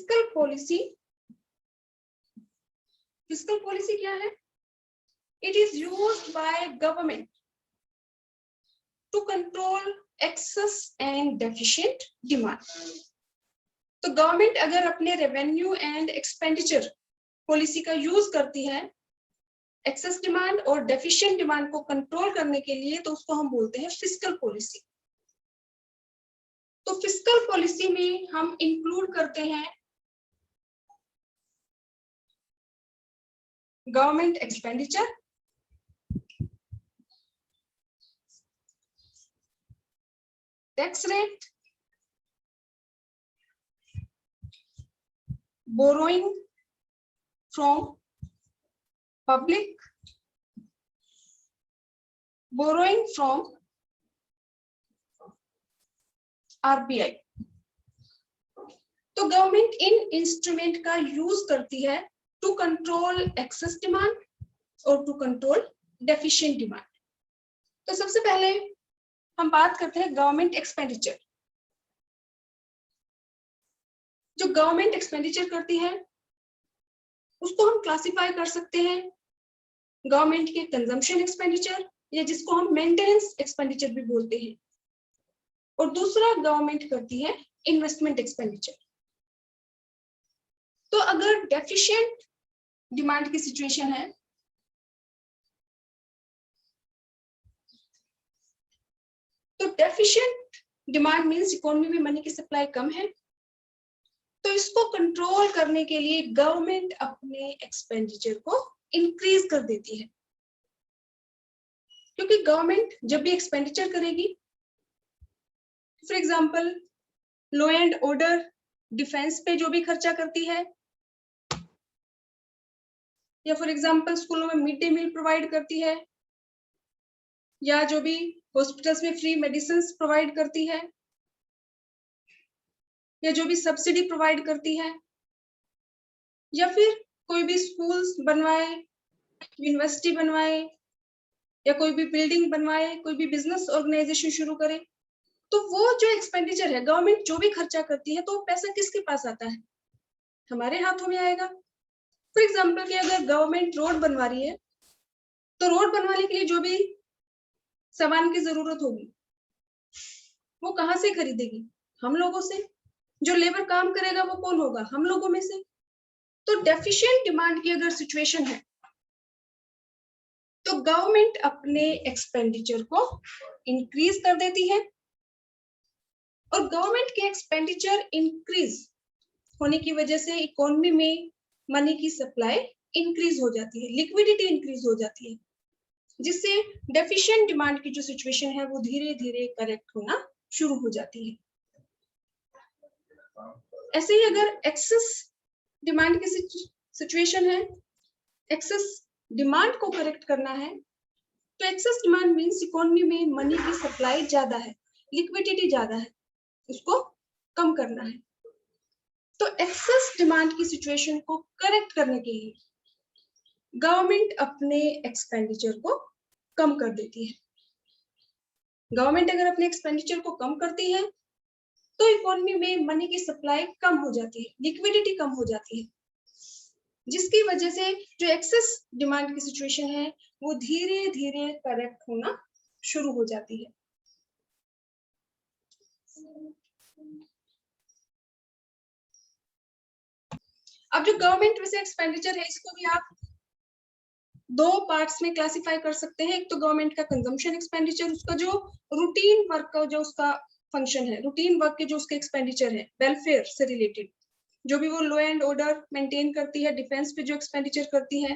Fiscal policy, fiscal policy क्या है? It is used by government to control excess and deficient demand. तो government अगर अपने revenue and expenditure policy का use करती है एक्सेस डिमांड और डेफिशिएंट डिमांड को कंट्रोल करने के लिए, तो उसको हम बोलते हैं फिस्कल पॉलिसी। तो फिस्कल पॉलिसी में हम इंक्लूड करते हैं government expenditure, tax rate, borrowing from public, borrowing from RBI. तो गवर्नमेंट इन इंस्ट्रूमेंट का यूज करती है टू कंट्रोल एक्सेस डिमांड और टू कंट्रोल डेफिशिएंट डिमांड। तो सबसे पहले हम बात करते हैं गवर्नमेंट एक्सपेंडिचर। जो गवर्नमेंट एक्सपेंडिचर करती है उसको हम क्लासिफाई कर सकते हैं गवर्नमेंट के कंजम्पशन एक्सपेंडिचर, या जिसको हम मेंटेनेंस एक्सपेंडिचर भी बोलते हैं, और दूसरा गवर्नमेंट करती है इन्वेस्टमेंट एक्सपेंडिचर। तो अगर डेफिशिएंट डिमांड की सिचुएशन है तो डेफिशिएंट डिमांड मींस इकोनॉमी में मनी की सप्लाई कम है, तो इसको कंट्रोल करने के लिए गवर्नमेंट अपने एक्सपेंडिचर को इंक्रीज कर देती है। क्योंकि गवर्नमेंट जब भी एक्सपेंडिचर करेगी, for example law and order, defence पे जो भी खर्चा करती है, या फॉर एग्जांपल स्कूलों में मिड डे मील प्रोवाइड करती है, या जो भी हॉस्पिटल्स में फ्री मेडिसिन प्रोवाइड करती है, या जो भी सब्सिडी प्रोवाइड करती है, या फिर कोई भी स्कूल्स बनवाए, यूनिवर्सिटी बनवाए, या कोई भी बिल्डिंग बनवाए, कोई भी बिजनेस ऑर्गेनाइजेशन शुरू करे, तो वो जो एक्सपेंडिचर है, गवर्नमेंट जो भी खर्चा करती है, तो पैसा किसके पास आता है? हमारे हाथों में आएगा। फॉर एग्जाम्पल कि अगर गवर्नमेंट रोड बनवा रही है, तो रोड बनवाने के लिए जो भी सामान की जरूरत होगी वो कहाँ से खरीदेगी? हम लोगों से। जो लेबर काम करेगा वो कौन होगा? हम लोगों में से। तो डेफिशिएंट डिमांड की अगर सिचुएशन है तो गवर्नमेंट अपने एक्सपेंडिचर को इंक्रीज कर देती है, और गवर्नमेंट के एक्सपेंडिचर इंक्रीज होने की वजह से इकोनॉमी में मनी की सप्लाई इंक्रीज हो जाती है, लिक्विडिटी इंक्रीज हो जाती है, जिससे डेफिशिएंट डिमांड की जो सिचुएशन है वो धीरे धीरे करेक्ट होना शुरू हो जाती है। ऐसे ही अगर एक्सेस डिमांड की सिचुएशन है, एक्सेस डिमांड को करेक्ट करना है, तो एक्सेस डिमांड मींस इकोनॉमी में मनी की सप्लाई ज्यादा है, लिक्विडिटी ज्यादा है, उसको कम करना है। तो एक्सेस डिमांड की सिचुएशन को करेक्ट करने के लिए गवर्नमेंट अपने एक्सपेंडिचर को कम कर देती है। गवर्नमेंट अगर अपने एक्सपेंडिचर को कम करती है तो इकोनॉमी में मनी की सप्लाई कम हो जाती है, लिक्विडिटी कम हो जाती है, जिसकी वजह से जो एक्सेस डिमांड की सिचुएशन है वो धीरे धीरे करेक्ट होना शुरू हो जाती है। अब जो गवर्नमेंट वैसे एक्सपेंडिचर है इसको भी आप दो पार्ट्स में क्लासिफाई कर सकते हैं। एक तो गवर्नमेंट का कंजम्पशन एक्सपेंडिचर, उसका जो रूटीन वर्क का जो उसका फंक्शन है, रूटीन वर्क के जो उसके एक्सपेंडिचर है वेलफेयर से रिलेटेड, जो भी वो लॉ एंड ऑर्डर मेंटेन करती है, डिफेंस पे जो एक्सपेंडिचर करती है,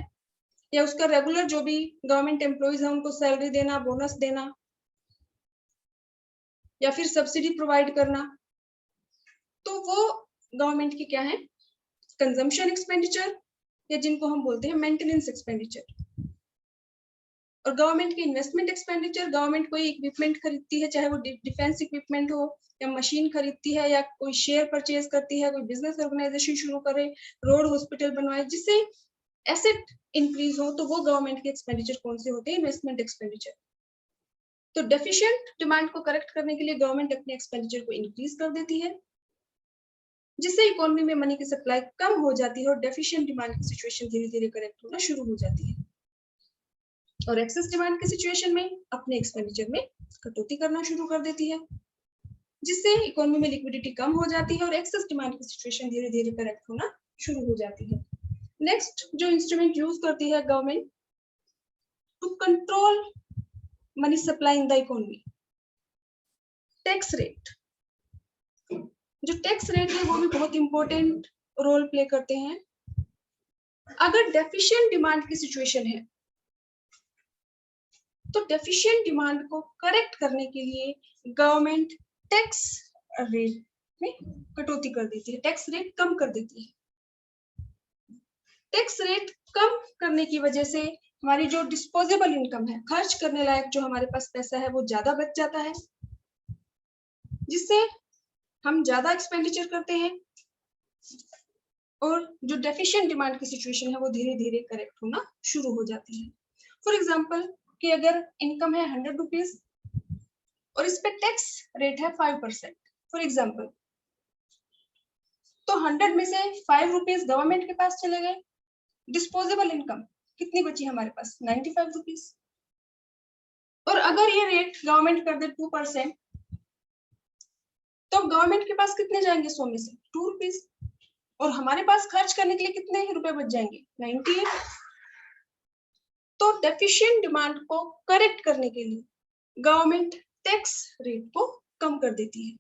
या उसका रेगुलर जो भी गवर्नमेंट एम्प्लॉइज है उनको सैलरी देना, बोनस देना, या फिर सब्सिडी प्रोवाइड करना, तो वो गवर्नमेंट की क्या है? कंजम्पशन एक्सपेंडिचर, या जिनको हम बोलते हैं मेंटेनेंस एक्सपेंडिचर। और गवर्नमेंट की इन्वेस्टमेंट एक्सपेंडिचर, गवर्नमेंट कोई इक्विपमेंट खरीदती है, चाहे वो डिफेंस इक्विपमेंट हो, या मशीन खरीदती है, या कोई शेयर परचेज करती है, कोई बिजनेस ऑर्गेनाइजेशन शुरू करे, रोड हॉस्पिटल बनवाए, जिससे एसेट इंक्रीज हो, तो वो गवर्नमेंट के एक्सपेंडिचर कौन से होते हैं? Investment expenditure. तो डेफिशिएंट डिमांड को करेक्ट करने के लिए गवर्नमेंट अपने एक्सपेंडिचर को इंक्रीज कर देती है, जिससे इकोनॉमी में मनी की सप्लाई कम हो जाती है और डेफिशिएंट डिमांड की सिचुएशन धीरे धीरे करेक्ट होना शुरू हो जाती है, और एक्सेस डिमांड की सिचुएशन में अपने एक्सपेंडिचर में कटौती करना शुरू कर देती है, जिससे इकोनॉमी में लिक्विडिटी कम हो जाती है और एक्सेस डिमांड की सिचुएशन धीरे धीरे करेक्ट होना शुरू हो जाती है। नेक्स्ट जो इंस्ट्रूमेंट यूज करती है government to control money supply in the economy, tax rate. जो टैक्स रेट है वो भी बहुत इंपॉर्टेंट रोल प्ले करते हैं। अगर डेफिशिएंट डिमांड की सिचुएशन है तो डेफिशिएंट डिमांड को करेक्ट करने के लिए गवर्नमेंट टैक्स रेट में कटौती कर देती है, टैक्स रेट कम कर देती है। टैक्स रेट कम करने की वजह से हमारी जो डिस्पोजेबल इनकम है, खर्च करने लायक जो हमारे पास पैसा है वो ज्यादा बच जाता है, जिससे हम ज्यादा एक्सपेंडिचर करते हैं और जो डेफिशिएंट डिमांड की सिचुएशन है वो धीरे धीरे करेक्ट होना शुरू हो जाती है। फॉर एग्जाम्पल कि अगर इनकम है 100 रुपीज और इस पे टैक्स रेट है 5%, फॉर एग्जाम्पल, तो 100 में से 5 रुपीज गवर्नमेंट के पास चले गए, डिस्पोजेबल इनकम कितनी बची हमारे पास, 95 रुपीज। और अगर ये रेट गवर्नमेंट कर दे 2%, तो गवर्नमेंट के पास कितने जाएंगे 100 में से 2 रुपीज, और हमारे पास खर्च करने के लिए कितने रुपए बच जाएंगे, 98। तो डेफिशिएंट डिमांड को करेक्ट करने के लिए गवर्नमेंट टैक्स रेट को कम कर देती है।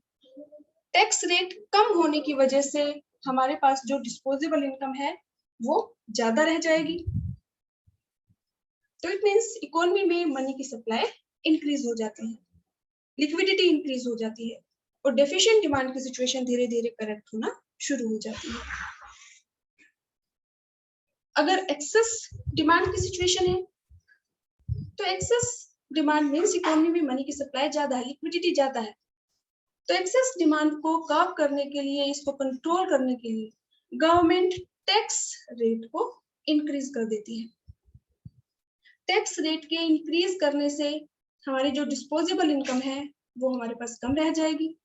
टैक्स रेट कम होने की वजह से हमारे पास जो डिस्पोजेबल इनकम है वो ज्यादा रह जाएगी, तो इट मींस इकोनॉमी में मनी की सप्लाई इंक्रीज हो जाती है, लिक्विडिटी इंक्रीज हो जाती है और डेफिशिएंट डिमांड की सिचुएशन धीरे धीरे करेक्ट होना शुरू हो जाती है। अगर एक्सेस डिमांड की सिचुएशन है तो एक्सेस डिमांड मींस इकोनॉमी में मनी की सप्लाई ज्यादा है, लिक्विडिटी ज्यादा है, तो एक्सेस डिमांड को कर्व करने के लिए, इसको कंट्रोल करने के लिए गवर्नमेंट टैक्स रेट को इंक्रीज कर देती है। टैक्स रेट के इंक्रीज करने से हमारी जो डिस्पोजेबल इनकम है वो हमारे पास कम रह जाएगी,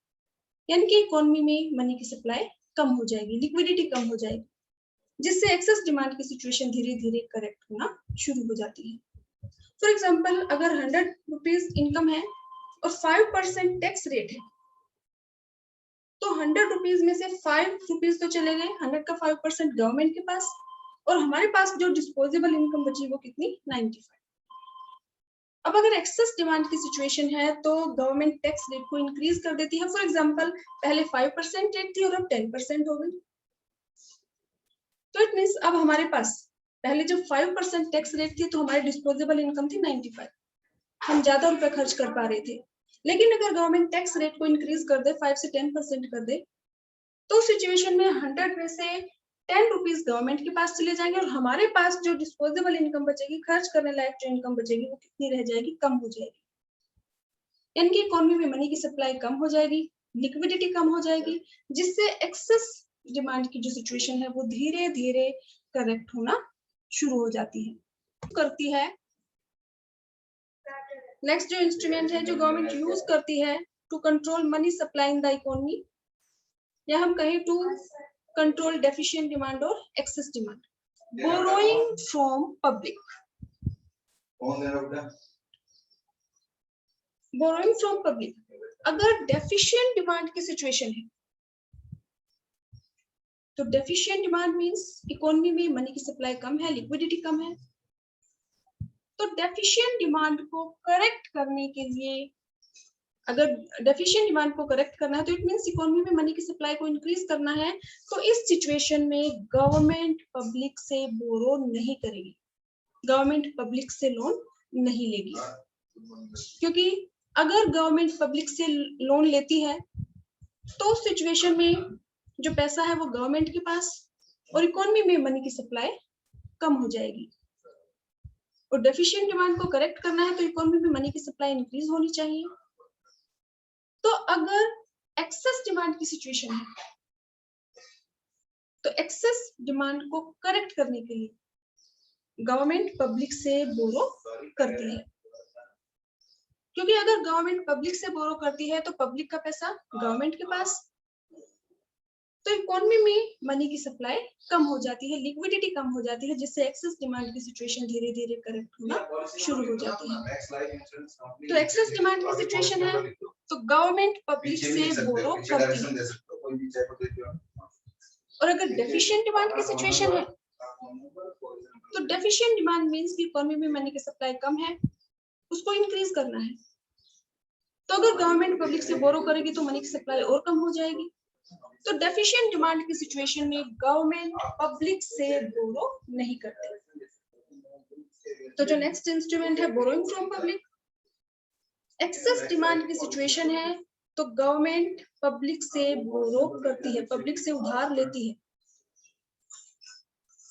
यानी कि इकोनॉमी में मनी की सप्लाई कम हो जाएगी, लिक्विडिटी कम हो जाएगी, जिससे एक्सेस डिमांड की सिचुएशन धीरे धीरे करेक्ट होना शुरू हो जाती है। फॉर एग्जाम्पल अगर 100 रुपीज इनकम है और 5% टैक्स रेट है, तो 100 रुपीज में से 5 रुपीज तो चले गए, 100 का 5% गवर्नमेंट के पास, और हमारे पास जो डिस्पोजेबल इनकम बची वो कितनी, 95। अब अगर एक्सेस डिमांड की सिचुएशन है तो गवर्नमेंट टैक्स रेट को इंक्रीज कर देती है। फॉर एग्जाम्पल पहले 5% रेट थी और अब 10% हो गई, तो इट मीन्स अब हमारे पास पहले जब 5% टैक्स रेट थी तो हमारी डिस्पोजेबल इनकम थी 95, हम ज्यादा रुपए खर्च कर पा रहे थे। लेकिन अगर गवर्नमेंट टैक्स रेट को इंक्रीज कर दे, 5 से 10% कर दे, तो सिचुएशन में 100 में से 10 रुपीज गवर्नमेंट के पास चले जाएंगे और हमारे पास जो डिस्पोजेबल इनकम बचेगी, खर्च करने लायक जो इनकम बचेगी वो कितनी रह जाएगी, कम हो जाएगी, यानी कि इकोनॉमी में मनी की सप्लाई कम हो जाएगी, लिक्विडिटी कम हो जाएगी, जिससे एक्सेस डिमांड की जो सिचुएशन है वो धीरे धीरे करेक्ट होना शुरू हो जाती है, करती है। नेक्स्ट जो इंस्ट्रूमेंट है जो गवर्नमेंट यूज करती है to control money supply in the economy, या हम कहें टू कंट्रोल डेफिशिएंट डिमांड और excess demand, borrowing from public. Borrowing from public, अगर डेफिशिएंट डिमांड की सिचुएशन है तो डेफिशिएंट डिमांड मींस इकोनॉमी में मनी की सप्लाई कम है, लिक्विडिटी कम है, तो डेफिशिएंट डिमांड को करेक्ट करने के लिए, अगर डेफिशिएंट डिमांड को करेक्ट करना है तो इट मींस इकोनॉमी में मनी की सप्लाई को इंक्रीज करना है, तो इस सिचुएशन में गवर्नमेंट पब्लिक से बोरो नहीं करेगी, गवर्नमेंट पब्लिक से लोन नहीं लेगी, क्योंकि अगर गवर्नमेंट पब्लिक से लोन लेती है तो उस सिचुएशन में जो पैसा है वो गवर्नमेंट के पास और इकोनॉमी में मनी की सप्लाई कम हो जाएगी, और डेफिशिएंट डिमांड को करेक्ट करना है तो इकोनॉमी में मनी की सप्लाई इंक्रीज होनी चाहिए। तो अगर एक्सेस डिमांड की सिचुएशन है तो एक्सेस डिमांड को करेक्ट करने के लिए गवर्नमेंट पब्लिक से बोरो करती है, क्योंकि अगर गवर्नमेंट पब्लिक से बोरो करती है तो पब्लिक का पैसा गवर्नमेंट के पास, तो इकोनॉमी में मनी की सप्लाई कम हो जाती है, लिक्विडिटी कम हो जाती है, जिससे एक्सेस डिमांड की सिचुएशन धीरे धीरे करेक्ट होना शुरू हो जाती है। तो एक्सेस डिमांड की सिचुएशन है तो गवर्नमेंट पब्लिक से बोरो करती है, और अगर डेफिशिएंट डिमांड की सिचुएशन है तो डेफिशिएंट डिमांड मींस कि इकोनॉमी में मनी की सप्लाई कम है, उसको इंक्रीज करना है। तो अगर गवर्नमेंट पब्लिक से बोरो करेगी तो मनी की सप्लाई और कम हो जाएगी। तो डेफिशिएंट डिमांड की सिचुएशन में गवर्नमेंट पब्लिक से बोरो नहीं करते। तो जो नेक्स्ट इंस्ट्रूमेंट है borrowing from public. Excess demand की सिचुएशन है तो गवर्नमेंट पब्लिक से बोरो करती है, पब्लिक से उधार लेती है,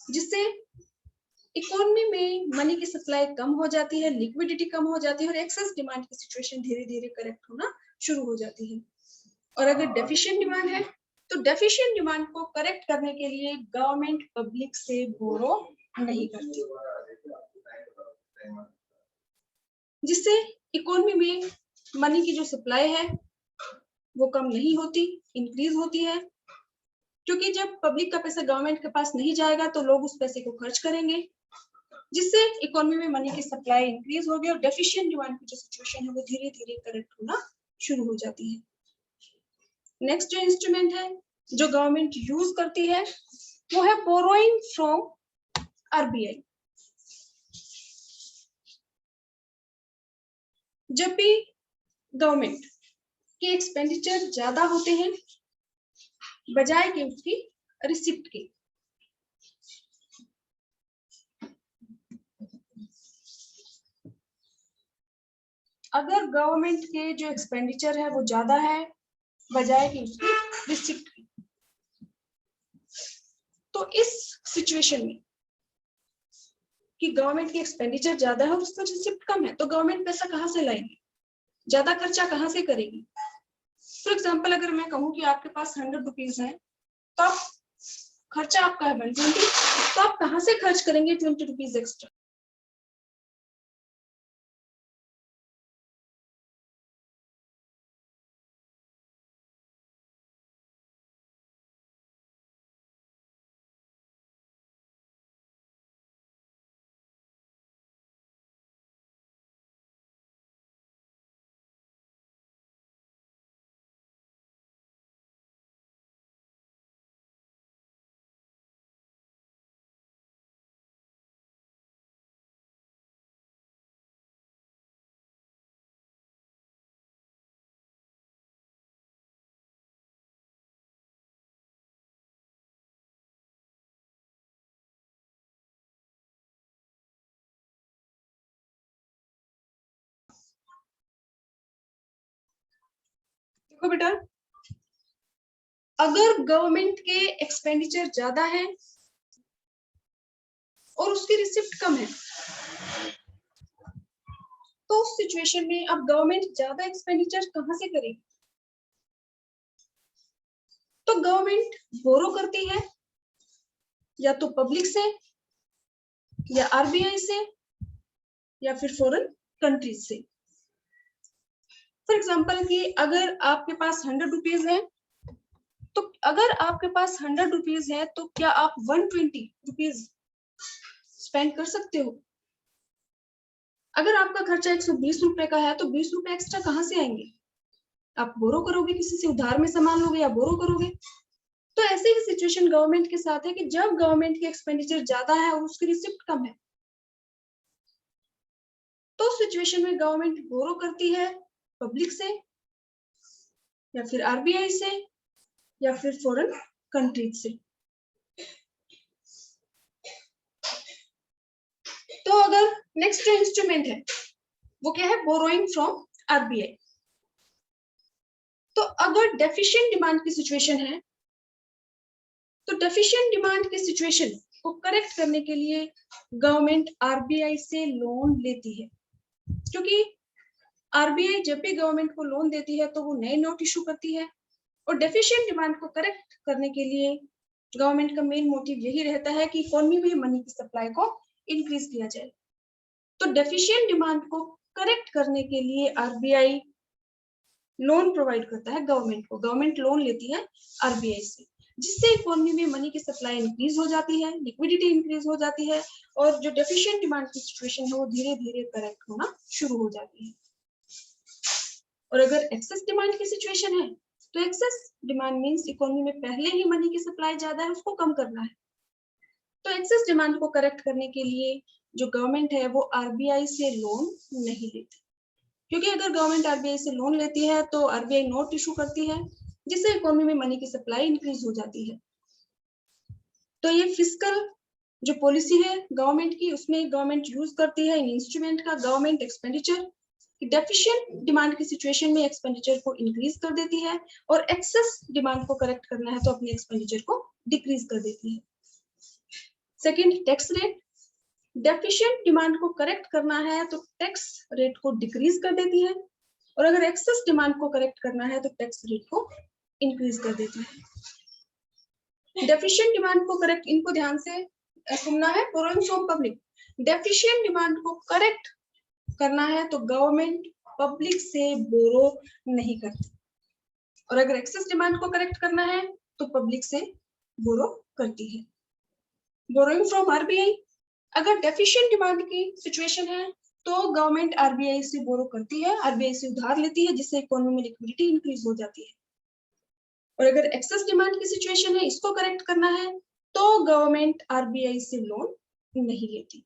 जिससे इकोनॉमी में मनी की सप्लाई कम हो जाती है, लिक्विडिटी कम हो जाती है और एक्सेस डिमांड की सिचुएशन धीरे धीरे करेक्ट होना शुरू हो जाती है। और अगर डेफिशिएंट डिमांड है तो डेफिशिएंट डिमांड को करेक्ट करने के लिए गवर्नमेंट पब्लिक से बोरो नहीं करती, जिससे इकोनॉमी में मनी की जो सप्लाई है वो कम नहीं होती, इंक्रीज होती है, क्योंकि जब पब्लिक का पैसा गवर्नमेंट के पास नहीं जाएगा तो लोग उस पैसे को खर्च करेंगे, जिससे इकोनॉमी में मनी की सप्लाई इंक्रीज होगी और डेफिशिएंट डिमांड की जो सिचुएशन है वो धीरे धीरे करेक्ट होना शुरू हो जाती है। नेक्स्ट जो इंस्ट्रूमेंट है जो गवर्नमेंट यूज करती है वो है बोरोइंग फ्रॉम आरबीआई। जब भी गवर्नमेंट के एक्सपेंडिचर ज्यादा होते हैं बजाय कि उसकी रिसिप्ट के, अगर गवर्नमेंट के जो एक्सपेंडिचर है वो ज्यादा है बजाय कि उसकी रिसिप्ट की, तो इस सिचुएशन में कि गवर्नमेंट की एक्सपेंडिचर ज्यादा है और उसका रिसिप्ट कम है तो गवर्नमेंट पैसा कहाँ से लाएगी, ज्यादा खर्चा कहाँ से करेगी। फॉर एग्जाम्पल अगर मैं कहूँ कि आपके पास 100 रुपीज है तो आप खर्चा आपका है 120, तो आप कहाँ से खर्च करेंगे 20 रुपीज एक्स्ट्रा। देखो बेटा, अगर गवर्नमेंट के एक्सपेंडिचर ज्यादा है और उसकी रिसिप्ट कम है तो उस सिचुएशन में अब गवर्नमेंट ज्यादा एक्सपेंडिचर कहां से करेगी, तो गवर्नमेंट बोरो करती है या तो पब्लिक से या आरबीआई से या फिर फॉरेन कंट्रीज से। फॉर एग्जाम्पल कि अगर आपके पास 100 रुपीज है तो अगर आपके पास 100 रुपीज है तो क्या आप 120 रुपीज स्पेंड कर सकते हो। अगर आपका खर्चा 120 रुपए का है तो 20 रुपए एक्स्ट्रा कहाँ से आएंगे, आप बोरो करोगे, किसी से उधार में सामान लोगे या बोरो करोगे। तो ऐसे ही सिचुएशन गवर्नमेंट के साथ है कि जब गवर्नमेंट की एक्सपेंडिचर ज्यादा है और उसकी रिसिप्ट कम है तो सिचुएशन में गवर्नमेंट बोरो करती है पब्लिक से या फिर आरबीआई से या फिर फॉरेन कंट्रीज से। तो अगर नेक्स्ट जो इंस्ट्रूमेंट है वो क्या है, बोरोइंग फ्रॉम आरबीआई। तो अगर डेफिशिएंट डिमांड की सिचुएशन है तो डेफिशिएंट डिमांड की सिचुएशन को करेक्ट करने के लिए गवर्नमेंट आरबीआई से लोन लेती है, क्योंकि आरबीआई जब भी गवर्नमेंट को लोन देती है तो वो नए नोट इशू करती है और डेफिशिएंट डिमांड को करेक्ट करने के लिए गवर्नमेंट का मेन मोटिव यही रहता है कि इकोनॉमी में मनी की सप्लाई को इंक्रीज किया जाए। तो डेफिशिएंट डिमांड को करेक्ट करने के लिए आरबीआई लोन प्रोवाइड करता है गवर्नमेंट को, गवर्नमेंट लोन लेती है आरबीआई से। जिससे इकोनॉमी में मनी की सप्लाई इंक्रीज हो जाती है, लिक्विडिटी इंक्रीज हो जाती है और जो डेफिशिएंट डिमांड की सिचुएशन है वो धीरे धीरे करेक्ट होना शुरू हो जाती है। और अगर एक्सेस डिमांड की सिचुएशन है तो एक्सेस डिमांड मींस इकोनॉमी में पहले ही मनी की सप्लाई ज्यादा है, उसको कम करना है। तो एक्सेस डिमांड को करेक्ट करने के लिए जो गवर्नमेंट है वो आरबीआई से लोन नहीं लेती, क्योंकि अगर गवर्नमेंट आरबीआई से लोन लेती है तो आरबीआई नोट इशू करती है, जिससे इकोनॉमी में मनी की सप्लाई इंक्रीज हो जाती है। तो ये फिस्कल जो पॉलिसी है गवर्नमेंट की, उसमें गवर्नमेंट यूज करती है इन इंस्ट्रूमेंट का गवर्नमेंट एक्सपेंडिचर, डेफिशिएंट डिमांड की सिचुएशन में एक्सपेंडिचर को इंक्रीज कर देती है और एक्सेस डिमांड को करेक्ट करना है तो अपने एक्सपेंडिचर को डिक्रीज कर देती है। Second, tax rate, deficient demand को करेक्ट करना है तो टैक्स रेट को डिक्रीज कर देती है और अगर एक्सेस डिमांड को करेक्ट करना है तो टैक्स रेट को इंक्रीज कर देती है। डेफिशिएंट डिमांड को करेक्ट, इनको ध्यान से सुनना है, borrowing from public. Deficient demand को करेक्ट करना है तो गवर्नमेंट पब्लिक से बोरो नहीं करती और अगर एक्सेस डिमांड को करेक्ट करना है तो पब्लिक से बोरो करती है। बोरोइंग फ्रॉम आरबीआई, अगर डेफिशिएंट डिमांड की सिचुएशन है तो गवर्नमेंट आरबीआई से बोरो करती है, आरबीआई से उधार लेती है, जिससे इकोनॉमी में लिक्विडिटी इंक्रीज हो जाती है। और अगर एक्सेस डिमांड की सिचुएशन है, इसको करेक्ट करना है तो गवर्नमेंट आरबीआई से लोन नहीं लेती।